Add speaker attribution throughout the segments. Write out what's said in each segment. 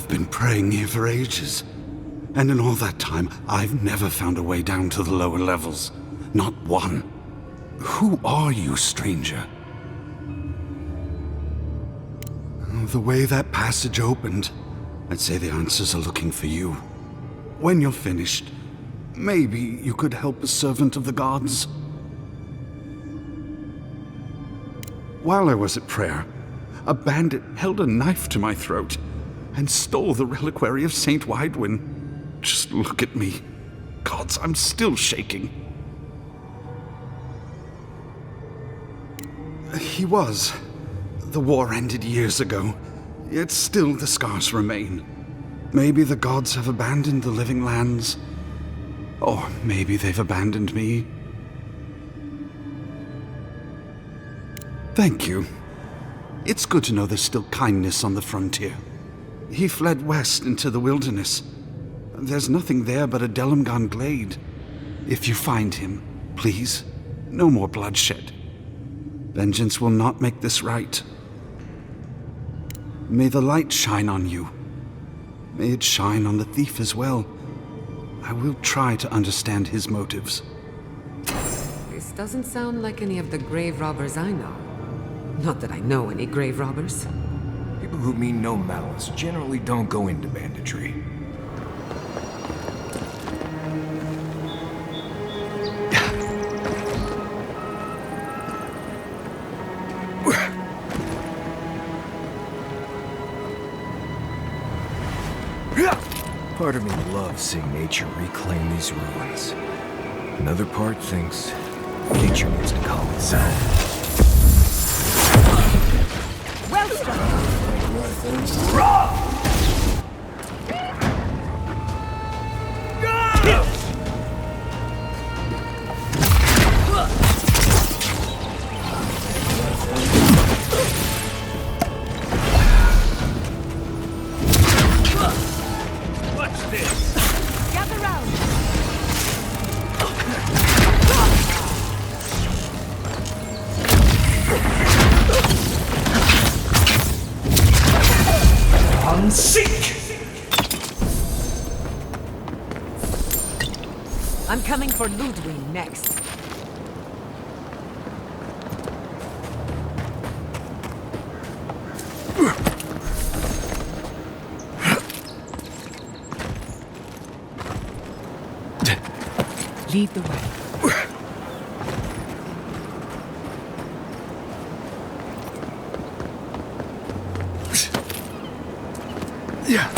Speaker 1: I've been praying here for ages. And in all that time, I've never found a way down to the lower levels. Not one. Who are you, stranger? The way that passage opened, I'd say the answers are looking for you. When you're finished, maybe you could help a servant of the gods. While I was at prayer, a bandit held a knife to my throat and stole the reliquary of Saint Widwin. Just look at me. Gods, I'm still shaking. He was. The war ended years ago, yet still the scars remain. Maybe the gods have abandoned the living lands. Or maybe they've abandoned me. Thank you. It's good to know there's still kindness on the frontier. He fled west into the wilderness. There's nothing there but a Delimgan glade. If you find him, please, no more bloodshed. Vengeance will not make this right. May the light shine on you. May it shine on the thief as well. I will try to understand his motives.
Speaker 2: This doesn't sound like any of the grave robbers I know. Not that I know any grave robbers.
Speaker 3: People who mean no malice generally don't go into banditry. Part of me loves seeing nature reclaim these ruins. Another part thinks nature needs to calm itself.
Speaker 2: Well struck! I'm coming for Ludwig next. Lead the way.
Speaker 1: Yeah.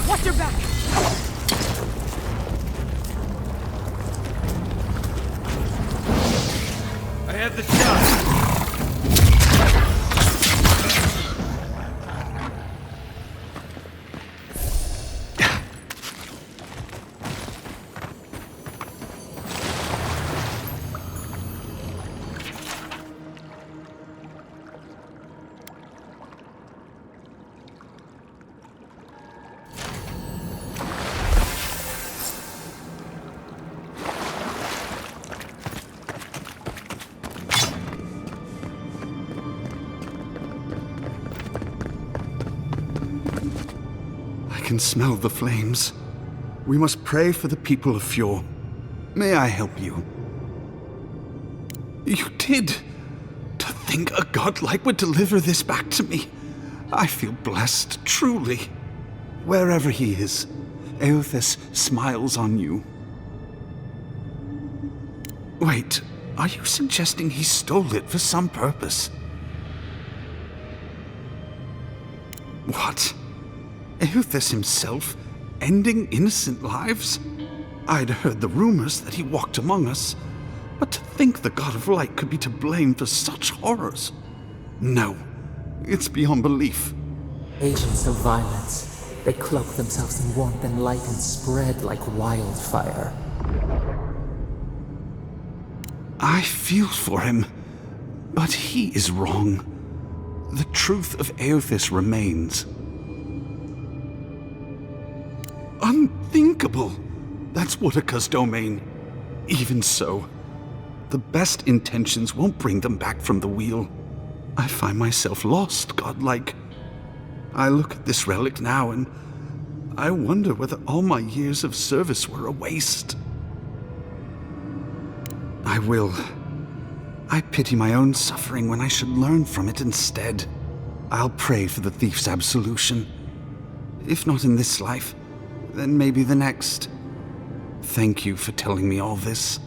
Speaker 2: Watch your back!
Speaker 4: I have the shot!
Speaker 1: I can smell the flames. We must pray for the people of Fior. May I help you? You did! To think a godlike would deliver this back to me. I feel blessed, truly. Wherever he is, Eothas smiles on you. Wait, are you suggesting he stole it for some purpose? What? Eothas himself, ending innocent lives? I'd heard the rumors that he walked among us, but to think the God of Light could be to blame for such horrors. No, it's beyond belief.
Speaker 5: Agents of violence. They cloak themselves in warmth and light and spread like wildfire.
Speaker 1: I feel for him, but he is wrong. The truth of Eothas remains. Unthinkable! That's Woodacre's domain. Even so, the best intentions won't bring them back from the wheel. I find myself lost, godlike. I look at this relic now and I wonder whether all my years of service were a waste. I will. I pity my own suffering when I should learn from it instead. I'll pray for the thief's absolution. If not in this life, then maybe the next. Thank you for telling me all this.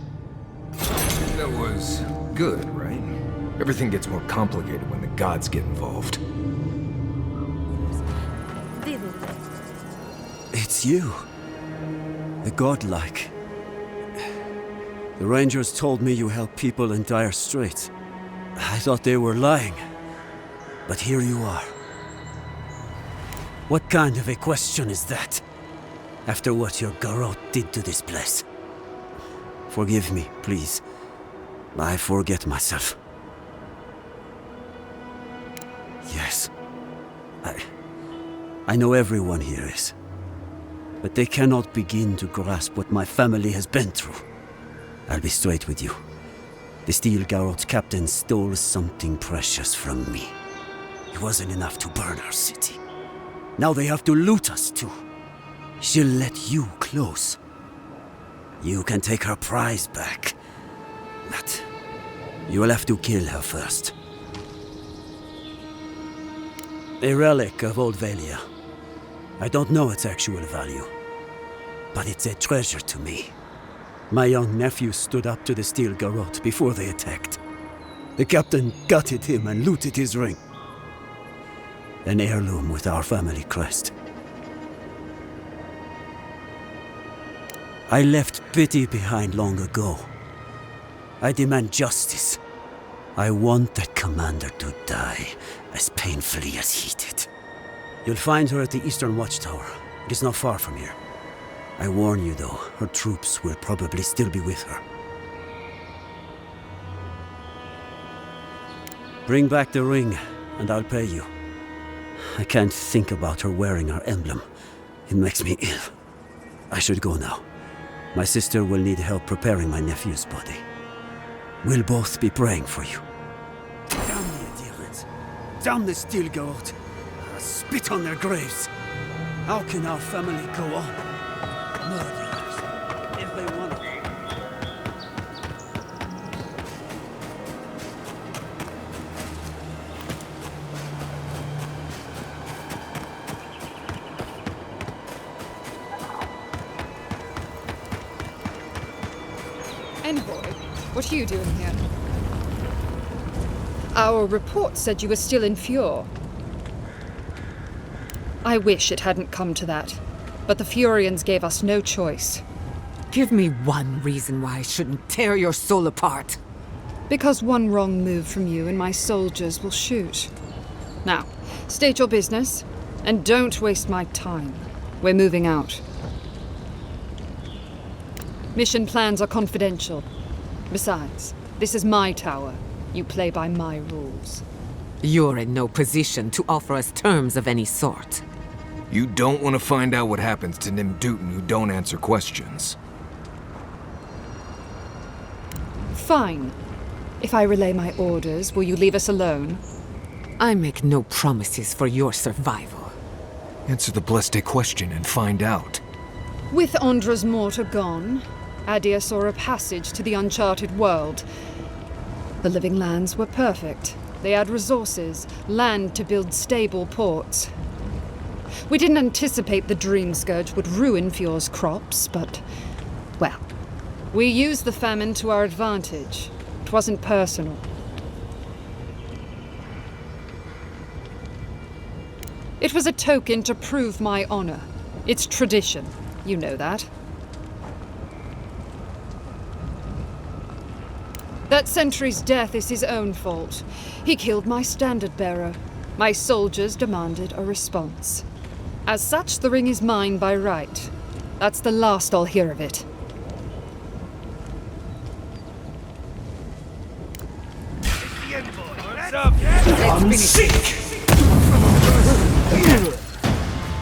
Speaker 3: That was good, right? Everything gets more complicated when the gods get involved.
Speaker 6: It's you. The godlike. The Rangers told me you help people in dire straits. I thought they were lying. But here you are. What kind of a question is that? After what your Garrote did to this place. Forgive me, please. I forget myself. Yes. I know everyone here is. But they cannot begin to grasp what my family has been through. I'll be straight with you. The Steel Garrote's captain stole something precious from me. It wasn't enough to burn our city. Now they have to loot us too. She'll let you close. You can take her prize back. But you will have to kill her first. A relic of old Valia. I don't know its actual value, but it's a treasure to me. My young nephew stood up to the Steel Garrote before they attacked. The captain gutted him and looted his ring. An heirloom with our family crest. I left pity behind long ago. I demand justice. I want that commander to die as painfully as he did. You'll find her at the Eastern Watchtower. It is not far from here. I warn you though, her troops will probably still be with her. Bring back the ring, and I'll pay you. I can't think about her wearing our emblem. It makes me ill. I should go now. My sister will need help preparing my nephew's body. We'll both be praying for you. Damn the adherents! Damn the Steel Garrote! Spit on their graves! How can our family go on? Murderers, every one of them.
Speaker 7: Envoy, what are you doing here? Our report said you were still in Fior. I wish it hadn't come to that, but the Fiorians gave us no choice.
Speaker 2: Give me one reason why I shouldn't tear your soul apart.
Speaker 7: Because one wrong move from you and my soldiers will shoot. Now, state your business, and don't waste my time. We're moving out. Mission plans are confidential. Besides, this is my tower. You play by my rules.
Speaker 2: You're in no position to offer us terms of any sort.
Speaker 3: You don't want to find out what happens to Nim Duton who don't answer questions.
Speaker 7: Fine. If I relay my orders, will you leave us alone?
Speaker 2: I make no promises for your survival.
Speaker 3: Answer the Bleste question and find out.
Speaker 7: With Andra's mortar gone, Adia saw a passage to the uncharted world. The living lands were perfect. They had resources, land to build stable ports. We didn't anticipate the Dream Scourge would ruin Fior's crops, but, well, we used the famine to our advantage. It wasn't personal. It was a token to prove my honor. It's tradition. You know that. That sentry's death is his own fault. He killed my standard bearer. My soldiers demanded a response. As such, the ring is mine by right. That's the last I'll hear of it.
Speaker 4: What's up?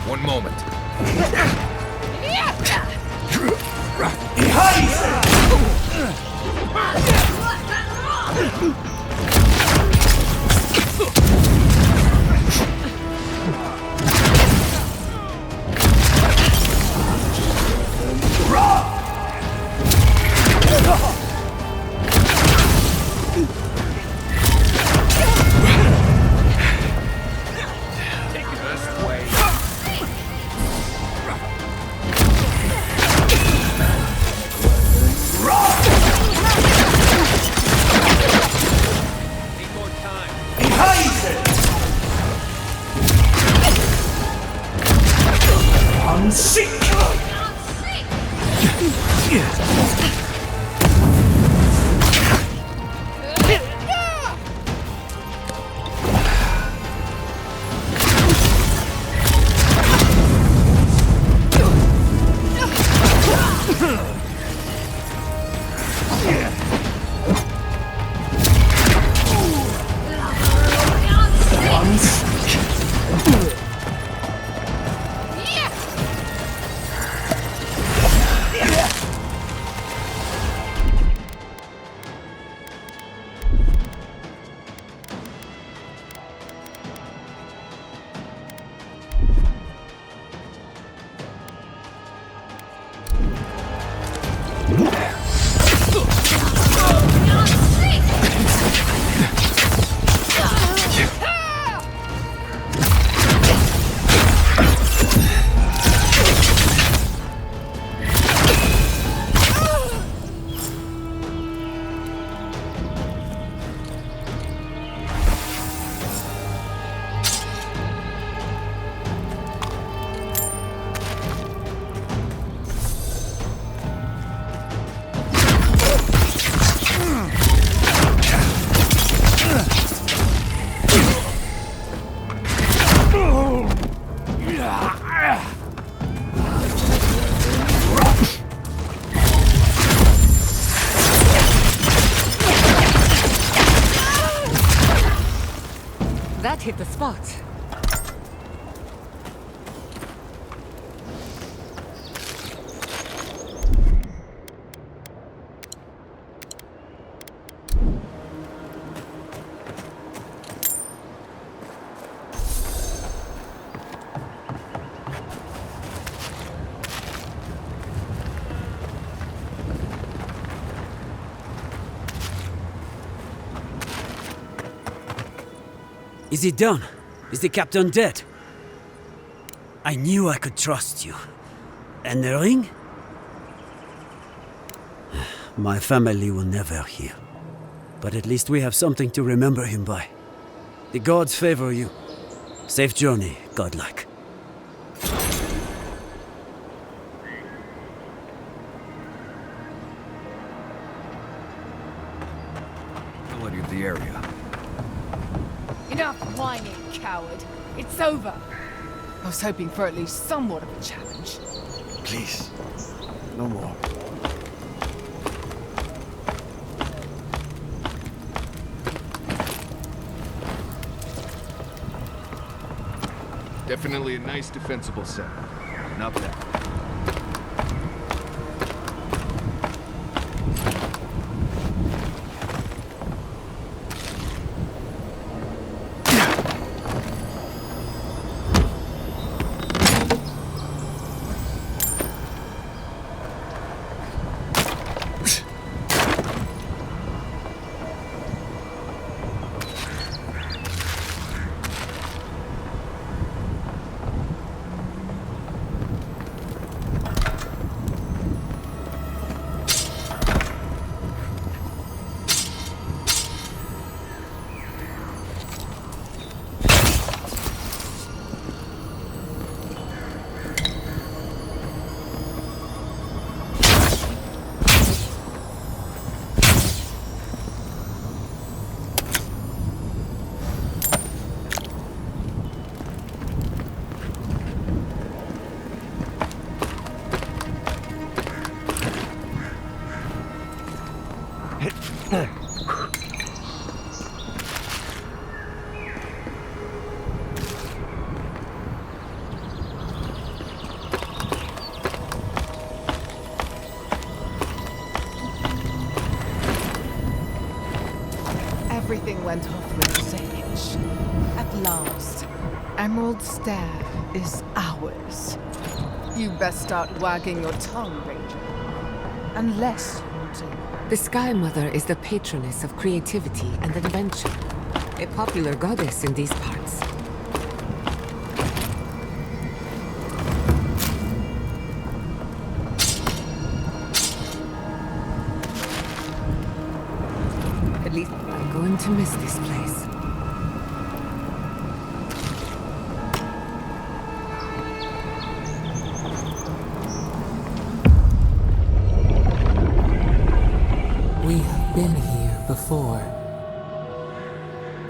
Speaker 3: One moment.
Speaker 2: That hit the spot.
Speaker 6: Is he done? Is the captain dead? I knew I could trust you. And the ring? My family will never hear. But at least we have something to remember him by. The gods favor you. Safe journey, godlike.
Speaker 3: Ability of the area.
Speaker 8: Enough whining, coward. It's over. I was hoping for at least somewhat of a challenge.
Speaker 3: Please. No more.
Speaker 4: Definitely a nice defensible set. Not bad.
Speaker 8: Everything went off with Sage. At last, Emerald Stair is ours. You best start wagging your tongue, Ranger. Unless you want to.
Speaker 2: The Sky Mother is the patroness of creativity and invention. A popular goddess in these parts. At least I'm going to miss this place.
Speaker 5: We have been here before.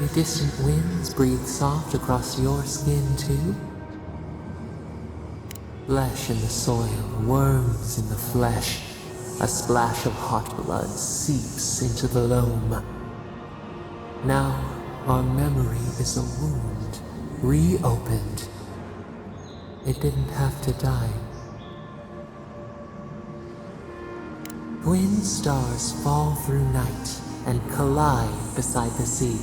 Speaker 5: The distant winds breathe soft across your skin too. Flesh in the soil, worms in the flesh. A splash of hot blood seeps into the loam. Now our memory is a wound, reopened. It didn't have to die. Twin stars fall through night and collide beside the sea.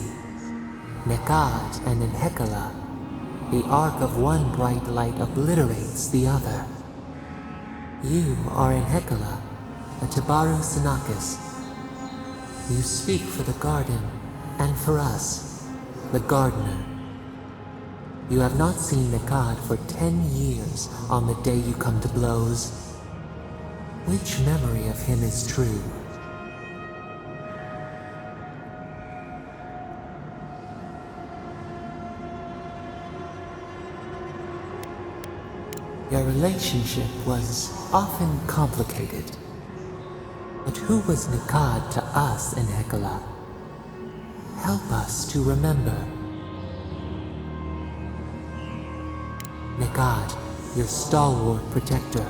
Speaker 5: Nekad and Enhekala, the arc of one bright light obliterates the other. You are Enhekala, a Tabaru Sinakis. You speak for the garden, and for us, the gardener. You have not seen Nekad for 10 years on the day you come to blows. Which memory of him is true? Your relationship was often complicated. But who was Nekad to us in Hekala? Help us to remember. Nekad, your stalwart protector.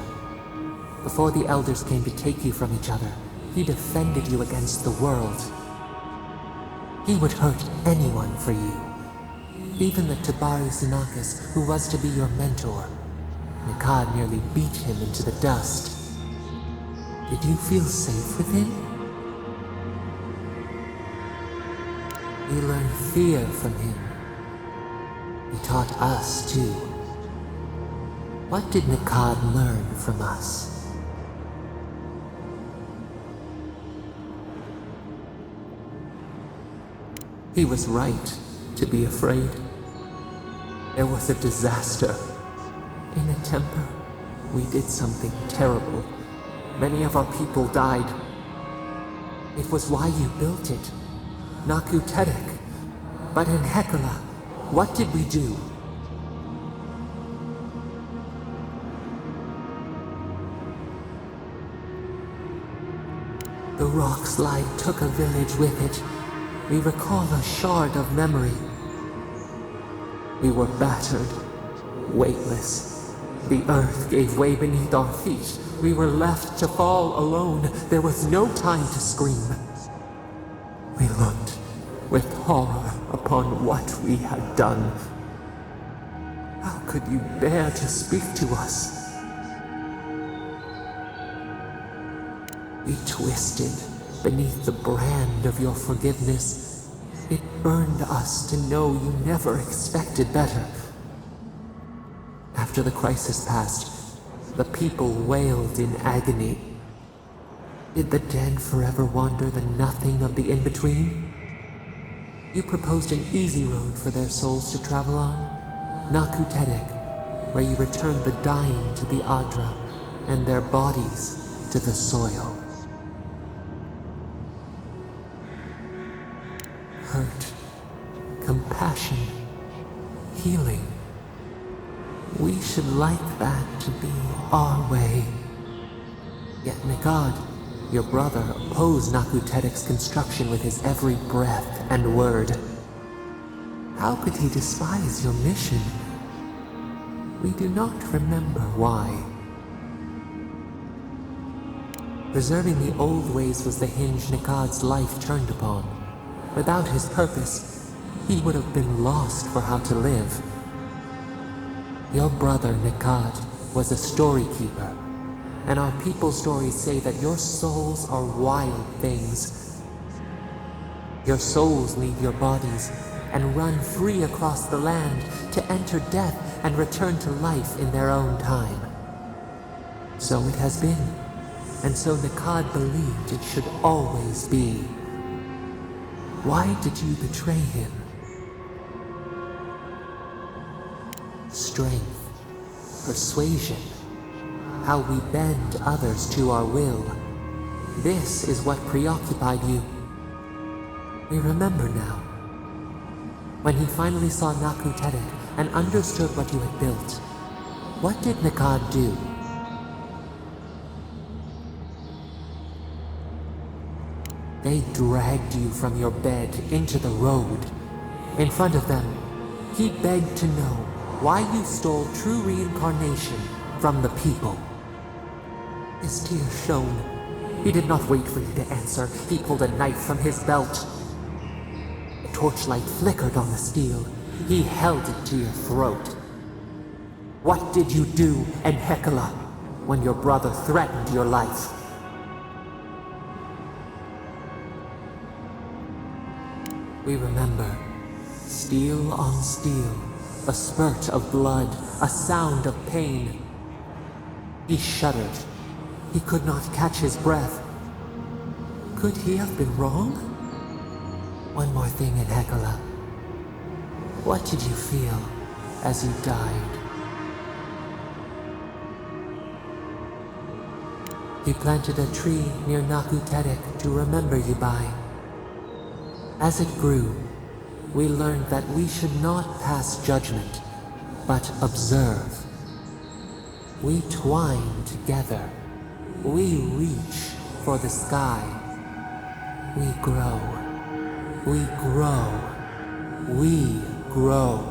Speaker 5: Before the elders came to take you from each other, he defended you against the world. He would hurt anyone for you. Even the Tabaru Sinakis, who was to be your mentor. Nekad nearly beat him into the dust. Did you feel safe with him? You learned fear from him. He taught us too. What did Nekad learn from us? He was right to be afraid. There was a disaster. In a temper, we did something terrible. Many of our people died. It was why you built it. Naku Tedek. But in Hekala, what did we do? The rock slide took a village with it. We recall a shard of memory. We were battered, weightless. The earth gave way beneath our feet. We were left to fall alone. There was no time to scream. We looked with horror upon what we had done. How could you bear to speak to us? We twisted beneath the brand of your forgiveness. It burned us to know you never expected better. After the crisis passed, the people wailed in agony. Did the dead forever wander the nothing of the in-between? You proposed an easy road for their souls to travel on, Naku Tedek, where you returned the dying to the Adra and their bodies to the soil. Hurt, compassion, healing. We should like that to be our way. Yet Nekad, your brother, opposed Naku Tedek's construction with his every breath and word. How could he despise your mission? We do not remember why. Preserving the old ways was the hinge Nikad's life turned upon. Without his purpose, he would have been lost for how to live. Your brother Nikad was a story keeper, and our people's stories say that your souls are wild things. Your souls leave your bodies and run free across the land to enter death and return to life in their own time. So it has been, and so Nikad believed it should always be. Why did you betray him? Strength, persuasion, how we bend others to our will. This is what preoccupied you. We remember now. When he finally saw Naku Tedek and understood what you had built, what did Nikad do? They dragged you from your bed into the road. In front of them, he begged to know why you stole true reincarnation from the people. His tears shone. He did not wait for you to answer. He pulled a knife from his belt. The torchlight flickered on the steel. He held it to your throat. What did you do, Enhekala, when your brother threatened your life? We remember. Steel on steel. A spurt of blood. A sound of pain. He shuddered. He could not catch his breath. Could he have been wrong? One more thing, Enhekala. What did you feel as you died? He planted a tree near Naku Tedek to remember you by. As it grew, we learned that we should not pass judgment, but observe. We twine together. We reach for the sky. We grow. We grow. We grow.